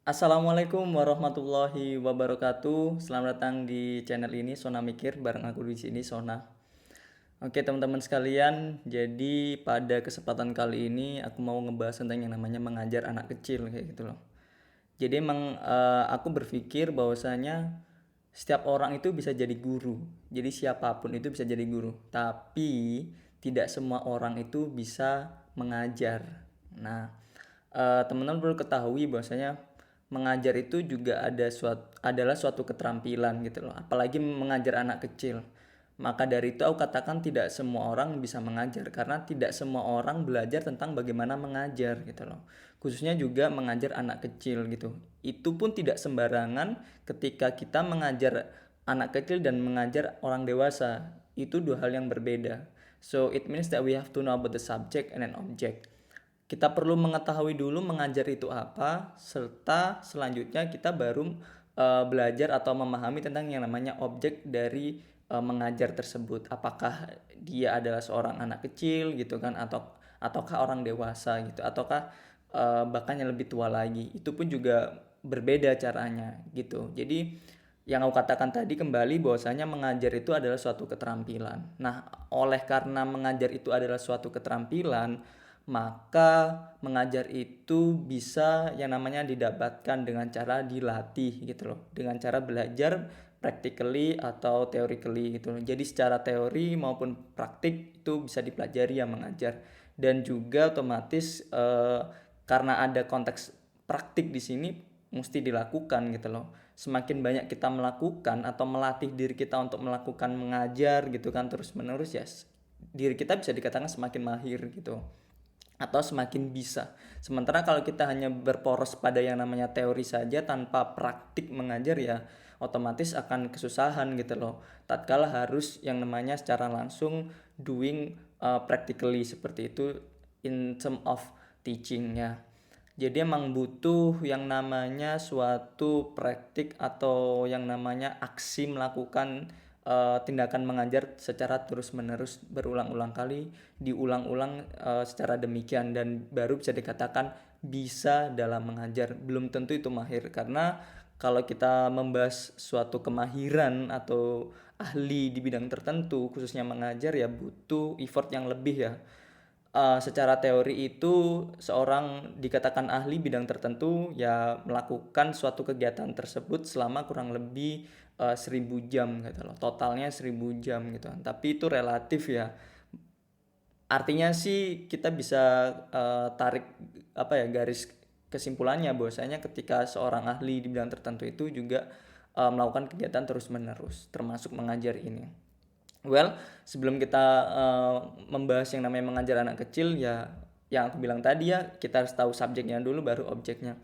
Assalamualaikum warahmatullahi wabarakatuh. Selamat datang di channel ini Sona Mikir bareng aku di sini Sona. Oke teman-teman sekalian, jadi pada kesempatan kali ini aku mau ngebahas tentang yang namanya mengajar anak kecil kayak gitu loh. Jadi emang aku berpikir bahwasanya setiap orang itu bisa jadi guru. Jadi siapapun itu bisa jadi guru. Tapi tidak semua orang itu bisa mengajar. Nah, teman-teman perlu ketahui bahwasanya mengajar itu juga adalah suatu keterampilan gitu loh. Apalagi mengajar anak kecil. Maka dari itu aku katakan tidak semua orang bisa mengajar karena tidak semua orang belajar tentang bagaimana mengajar gitu loh. Khususnya juga mengajar anak kecil gitu. Itu pun tidak sembarangan ketika kita mengajar anak kecil dan mengajar orang dewasa. Itu dua hal yang berbeda. So it means that we have to know about the subject and an object. Kita perlu mengetahui dulu mengajar itu apa, serta selanjutnya kita baru belajar atau memahami tentang yang namanya objek dari mengajar tersebut. Apakah dia adalah seorang anak kecil gitu kan, ataukah orang dewasa gitu, ataukah bahkan yang lebih tua lagi. Itu pun juga berbeda caranya gitu. Jadi yang aku katakan tadi kembali bahwasanya mengajar itu adalah suatu keterampilan. Nah, oleh karena mengajar itu adalah suatu keterampilan, maka mengajar itu bisa yang namanya didapatkan dengan cara dilatih gitu loh, dengan cara belajar practically atau theoretically gitu loh. Jadi secara teori maupun praktik itu bisa dipelajari yang mengajar, dan juga otomatis karena ada konteks praktik di sini mesti dilakukan gitu loh. Semakin banyak kita melakukan atau melatih diri kita untuk melakukan mengajar gitu kan terus menerus, ya diri kita bisa dikatakan semakin mahir gitu atau semakin bisa. Sementara kalau kita hanya berporos pada yang namanya teori saja tanpa praktik mengajar, ya otomatis akan kesusahan gitu loh. Tatkala harus yang namanya secara langsung doing practically seperti itu in term of teaching ya. Jadi emang butuh yang namanya suatu praktik atau yang namanya aksi melakukan tindakan mengajar secara terus-menerus berulang-ulang kali, diulang-ulang secara demikian, dan baru bisa dikatakan bisa dalam mengajar. Belum tentu itu mahir, karena kalau kita membahas suatu kemahiran atau ahli di bidang tertentu khususnya mengajar, ya butuh effort yang lebih ya. Secara teori itu seorang dikatakan ahli bidang tertentu ya melakukan suatu kegiatan tersebut selama kurang lebih 1000 jam gitu loh, totalnya 1000 jam gitu kan. Tapi itu relatif ya, artinya sih kita bisa tarik apa ya, garis kesimpulannya bahwasanya ketika seorang ahli di bidang tertentu itu juga melakukan kegiatan terus menerus termasuk mengajar ini. Well, sebelum kita membahas yang namanya mengajar anak kecil, ya yang aku bilang tadi ya, kita harus tahu subjeknya dulu baru objeknya.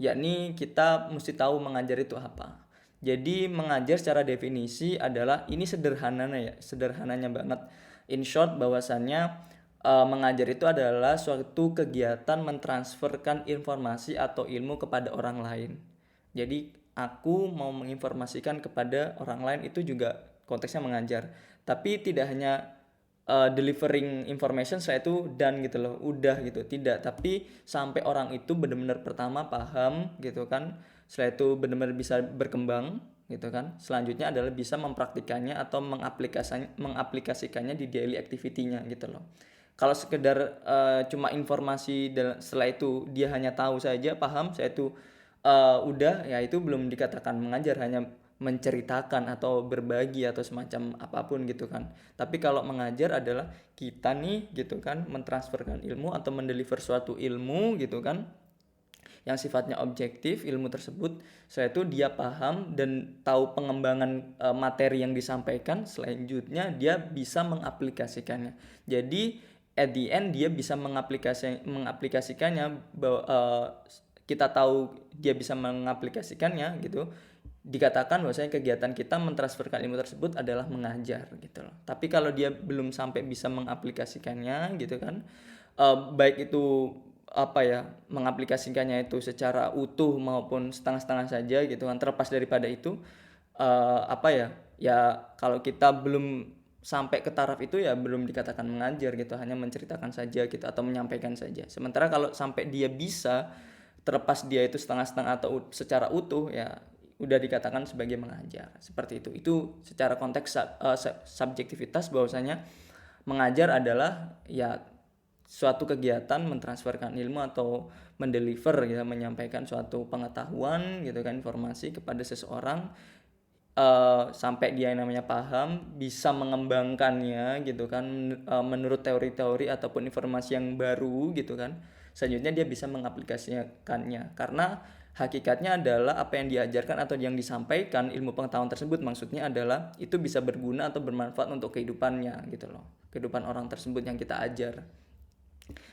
Yakni kita mesti tahu mengajar itu apa. Jadi mengajar secara definisi adalah, ini sederhananya ya, sederhananya banget. In short bahwasannya mengajar itu adalah suatu kegiatan mentransferkan informasi atau ilmu kepada orang lain. Jadi aku mau menginformasikan kepada orang lain itu juga konteksnya mengajar. Tapi tidak hanya delivering information setelah itu dan gitu loh, udah gitu. Tidak, tapi sampai orang itu benar-benar pertama paham gitu kan. Setelah itu benar-benar bisa berkembang gitu kan. Selanjutnya adalah bisa mempraktikannya atau mengaplikasikannya di daily activity-nya gitu loh. Kalau sekedar cuma informasi setelah itu dia hanya tahu saja, paham, saya itu udah, ya itu belum dikatakan mengajar, hanya menceritakan atau berbagi atau semacam apapun gitu kan. Tapi kalau mengajar adalah kita nih gitu kan mentransferkan ilmu atau mendeliver suatu ilmu gitu kan yang sifatnya objektif. Ilmu tersebut setelah itu dia paham dan tahu pengembangan materi yang disampaikan, selanjutnya dia bisa mengaplikasikannya. Jadi at the end dia bisa mengaplikasikannya bahwa kita tahu dia bisa mengaplikasikannya gitu, dikatakan bahwasanya kegiatan kita mentransferkan ilmu tersebut adalah mengajar gitu loh. Tapi kalau dia belum sampai bisa mengaplikasikannya gitu kan, baik itu apa ya, mengaplikasikannya itu secara utuh maupun setengah-setengah saja gitu kan, terlepas daripada itu apa ya, ya kalau kita belum sampai ke taraf itu ya belum dikatakan mengajar gitu, hanya menceritakan saja gitu atau menyampaikan saja. Sementara kalau sampai dia bisa terlepas dia itu setengah-setengah atau secara utuh, ya udah dikatakan sebagai mengajar. Seperti itu. Itu secara konteks subjektivitas, bahwasanya mengajar adalah ya suatu kegiatan mentransferkan ilmu atau mendeliver, ya, menyampaikan suatu pengetahuan gitu kan, informasi kepada seseorang, sampai dia namanya paham, bisa mengembangkannya gitu kan, menurut teori-teori ataupun informasi yang baru gitu kan. Selanjutnya dia bisa mengaplikasikannya, karena hakikatnya adalah apa yang diajarkan atau yang disampaikan, ilmu pengetahuan tersebut maksudnya adalah itu bisa berguna atau bermanfaat untuk kehidupannya gitu loh, kehidupan orang tersebut yang kita ajar.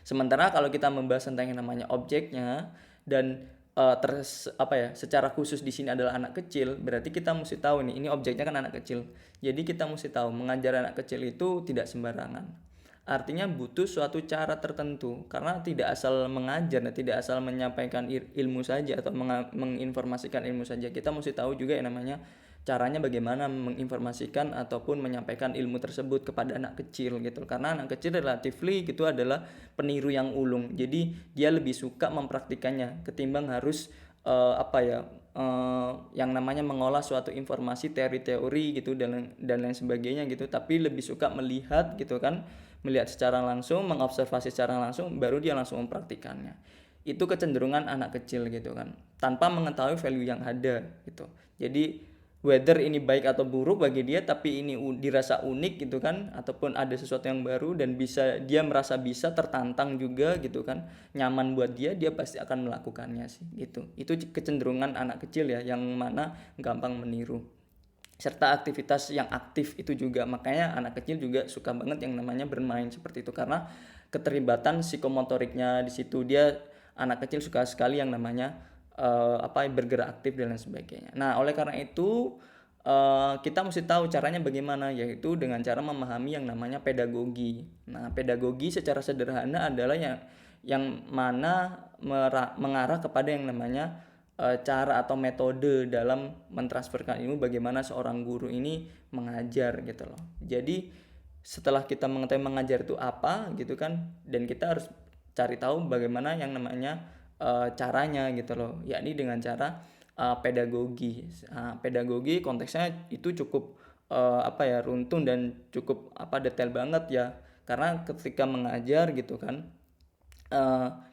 Sementara kalau kita membahas tentang yang namanya objeknya dan secara khusus di sini adalah anak kecil, berarti kita mesti tahu nih, ini objeknya kan anak kecil. Jadi kita mesti tahu mengajar anak kecil itu tidak sembarangan. Artinya butuh suatu cara tertentu, karena tidak asal mengajar, tidak asal menyampaikan ilmu saja atau menginformasikan ilmu saja. Kita mesti tahu juga yang namanya caranya bagaimana menginformasikan ataupun menyampaikan ilmu tersebut kepada anak kecil gitu. Karena anak kecil relatively gitu adalah peniru yang ulung. Jadi dia lebih suka mempraktikannya ketimbang harus yang namanya mengolah suatu informasi teori-teori gitu dan lain sebagainya gitu, tapi lebih suka melihat gitu kan, melihat secara langsung, mengobservasi secara langsung, baru dia langsung mempraktikannya. Itu kecenderungan anak kecil gitu kan, tanpa mengetahui value yang ada gitu. Jadi whether ini baik atau buruk bagi dia, tapi ini dirasa unik gitu kan, ataupun ada sesuatu yang baru dan dia merasa bisa tertantang juga gitu kan, nyaman buat dia pasti akan melakukannya sih gitu. Itu kecenderungan anak kecil ya, yang mana gampang meniru. Serta aktivitas yang aktif itu juga, makanya anak kecil juga suka banget yang namanya bermain seperti itu, karena keterlibatan psikomotoriknya di situ. Anak kecil suka sekali yang namanya bergerak aktif dan lain sebagainya. Nah, oleh karena itu kita mesti tahu caranya bagaimana, yaitu dengan cara memahami yang namanya pedagogi. Nah, pedagogi secara sederhana adalah yang mana mengarah kepada yang namanya cara atau metode dalam mentransferkan ilmu, bagaimana seorang guru ini mengajar gitu loh. Jadi setelah kita mengetahui mengajar itu apa gitu kan, dan kita harus cari tahu bagaimana yang namanya caranya gitu loh, yakni dengan cara pedagogi. Pedagogi konteksnya itu cukup runtun dan cukup detail banget ya, karena ketika mengajar gitu kan,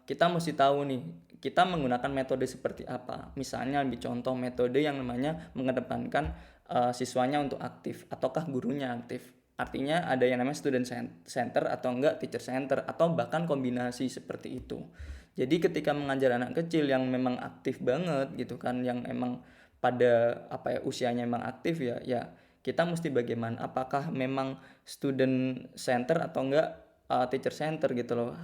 kita mesti tahu nih kita menggunakan metode seperti apa. Misalnya ambil contoh metode yang namanya mengedepankan siswanya untuk aktif ataukah gurunya aktif. Artinya ada yang namanya student center atau enggak teacher center, atau bahkan kombinasi seperti itu. Jadi ketika mengajar anak kecil yang memang aktif banget gitu kan, yang emang pada usianya memang aktif ya kita mesti bagaimana, apakah memang student center atau enggak teacher center gitu loh,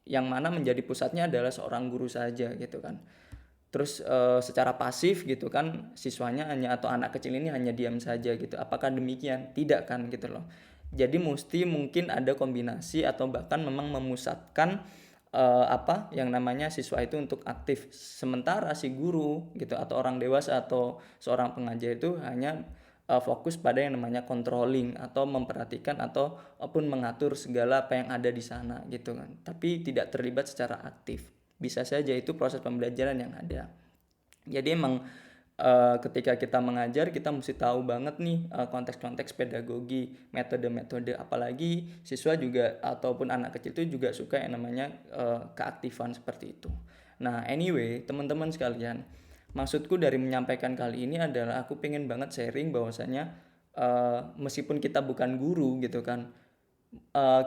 yang mana menjadi pusatnya adalah seorang guru saja gitu kan. Terus secara pasif gitu kan, siswanya atau anak kecil ini hanya diam saja gitu. Apakah demikian? Tidak kan gitu loh. Jadi mesti mungkin ada kombinasi atau bahkan memang memusatkan yang namanya siswa itu untuk aktif, sementara si guru gitu atau orang dewasa atau seorang pengajar itu hanya fokus pada yang namanya controlling atau memperhatikan ataupun mengatur segala apa yang ada di sana gitu kan, tapi tidak terlibat secara aktif. Bisa saja itu proses pembelajaran yang ada. Jadi emang ketika kita mengajar, kita mesti tahu banget nih konteks-konteks pedagogi, metode-metode, apalagi siswa juga ataupun anak kecil itu juga suka yang namanya keaktifan seperti itu. Nah anyway teman-teman sekalian, maksudku dari menyampaikan kali ini adalah aku pengen banget sharing bahwasanya meskipun kita bukan guru gitu kan,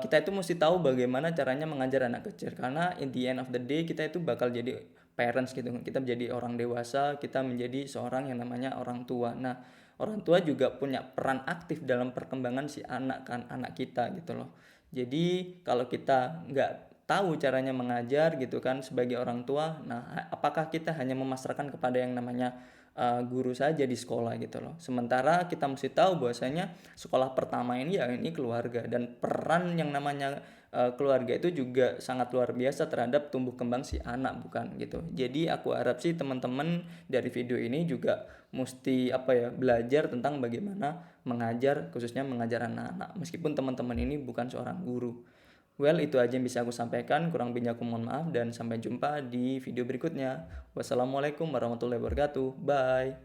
kita itu mesti tahu bagaimana caranya mengajar anak kecil, karena in the end of the day kita itu bakal jadi parents gitu, kita menjadi orang dewasa, kita menjadi seorang yang namanya orang tua. Nah orang tua juga punya peran aktif dalam perkembangan si anak kan, anak kita gitu loh. Jadi kalau kita nggak tahu caranya mengajar gitu kan sebagai orang tua, nah apakah kita hanya memasrahkan kepada yang namanya guru saja di sekolah gitu loh. Sementara kita mesti tahu bahwasanya sekolah pertama ini ya ini keluarga, dan peran yang namanya keluarga itu juga sangat luar biasa terhadap tumbuh kembang si anak bukan gitu. Jadi aku harap sih teman-teman dari video ini juga mesti belajar tentang bagaimana mengajar, khususnya mengajar anak-anak, meskipun teman-teman ini bukan seorang guru. Well, itu aja yang bisa aku sampaikan. Kurang lebihnya aku mohon maaf dan sampai jumpa di video berikutnya. Wassalamualaikum warahmatullahi wabarakatuh. Bye.